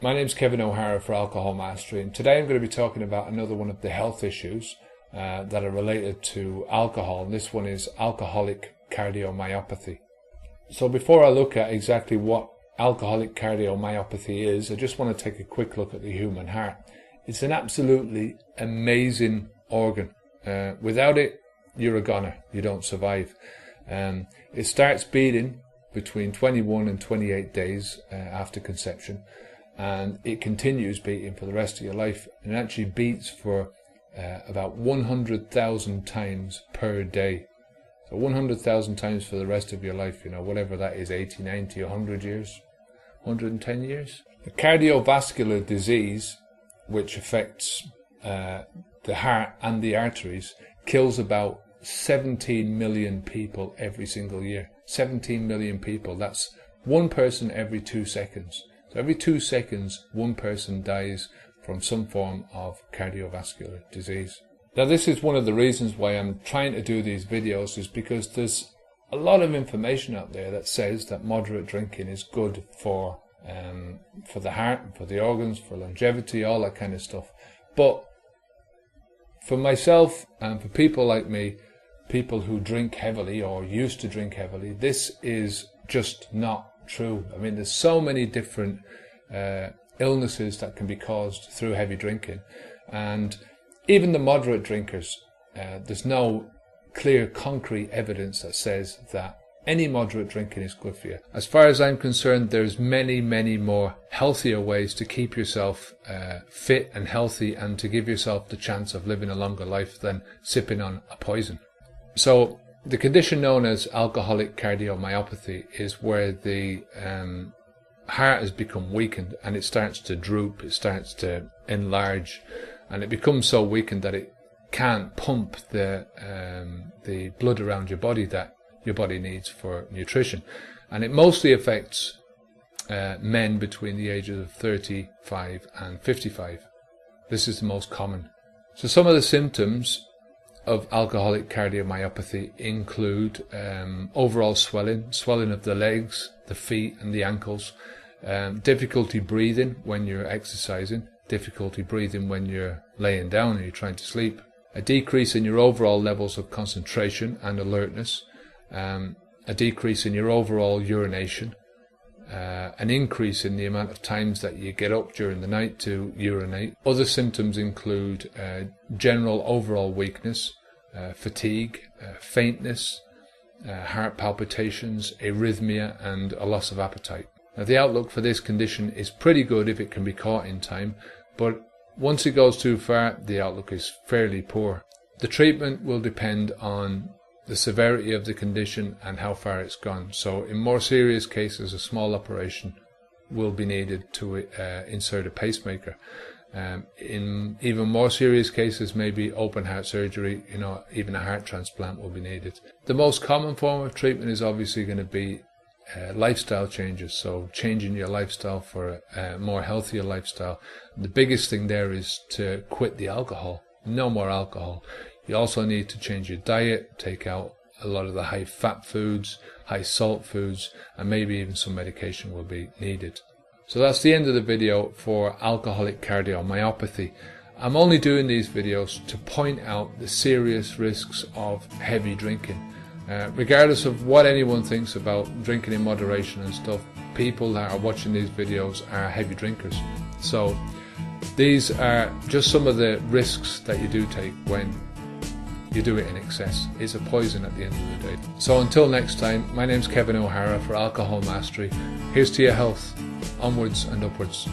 My name's Kevin O'Hara for Alcohol Mastery, and today I'm going to be talking about another one of the health issues that are related to alcohol, and this one is alcoholic cardiomyopathy. So before I look at exactly what alcoholic cardiomyopathy is, I just want to take a quick look at the human heart. It's an absolutely amazing organ. Without it, you're a goner. You don't survive. It starts beating between 21 and 28 days after conception, and it continues beating for the rest of your life, and it actually beats for about 100,000 times per day. So 100,000 times for the rest of your life, whatever that is, 80, 90, 100 years, 110 years. The cardiovascular disease, which affects the heart and the arteries, kills about 17 million people every single year. 17 million people, that's one person every 2 seconds. So every 2 seconds, one person dies from some form of cardiovascular disease. Now this is one of the reasons why I'm trying to do these videos, is because there's a lot of information out there that says that moderate drinking is good for the heart, for the organs, for longevity, all that kind of stuff. But for myself and for people like me, people who drink heavily or used to drink heavily, this is just not true. I mean, there's so many different illnesses that can be caused through heavy drinking, and even the moderate drinkers, there's no clear concrete evidence that says that any moderate drinking is good for you. As far as I'm concerned, there's many more healthier ways to keep yourself fit and healthy, and to give yourself the chance of living a longer life than sipping on a poison. So the condition known as alcoholic cardiomyopathy is where the heart has become weakened, and it starts to droop, it starts to enlarge, and it becomes so weakened that it can't pump the blood around your body that your body needs for nutrition. And it mostly affects men between the ages of 35 and 55. This is the most common. So some of the symptoms of alcoholic cardiomyopathy include overall swelling of the legs, the feet and the ankles, difficulty breathing when you're exercising, difficulty breathing when you're laying down and you're trying to sleep, a decrease in your overall levels of concentration and alertness, a decrease in your overall urination, an increase in the amount of times that you get up during the night to urinate. Other symptoms include general overall weakness, fatigue, faintness, heart palpitations, arrhythmia, and a loss of appetite. Now the outlook for this condition is pretty good if it can be caught in time, but once it goes too far, the outlook is fairly poor. The treatment will depend on the severity of the condition and how far it's gone. So in more serious cases, a small operation will be needed to insert a pacemaker. In even more serious cases, maybe open heart surgery, even a heart transplant will be needed. The most common form of treatment is obviously going to be lifestyle changes, so changing your lifestyle for a more healthier lifestyle. The biggest thing there is to quit the alcohol. No more alcohol. You also need to change your diet, take out a lot of the high fat foods, high salt foods, and maybe even some medication will be needed. So that's the end of the video for alcoholic cardiomyopathy. I'm only doing these videos to point out the serious risks of heavy drinking. Regardless of what anyone thinks about drinking in moderation and stuff, people that are watching these videos are heavy drinkers. So these are just some of the risks that you do take when you do it in excess. It's a poison at the end of the day. So until next time, my name's Kevin O'Hara for Alcohol Mastery. Here's to your health. Onwards and upwards.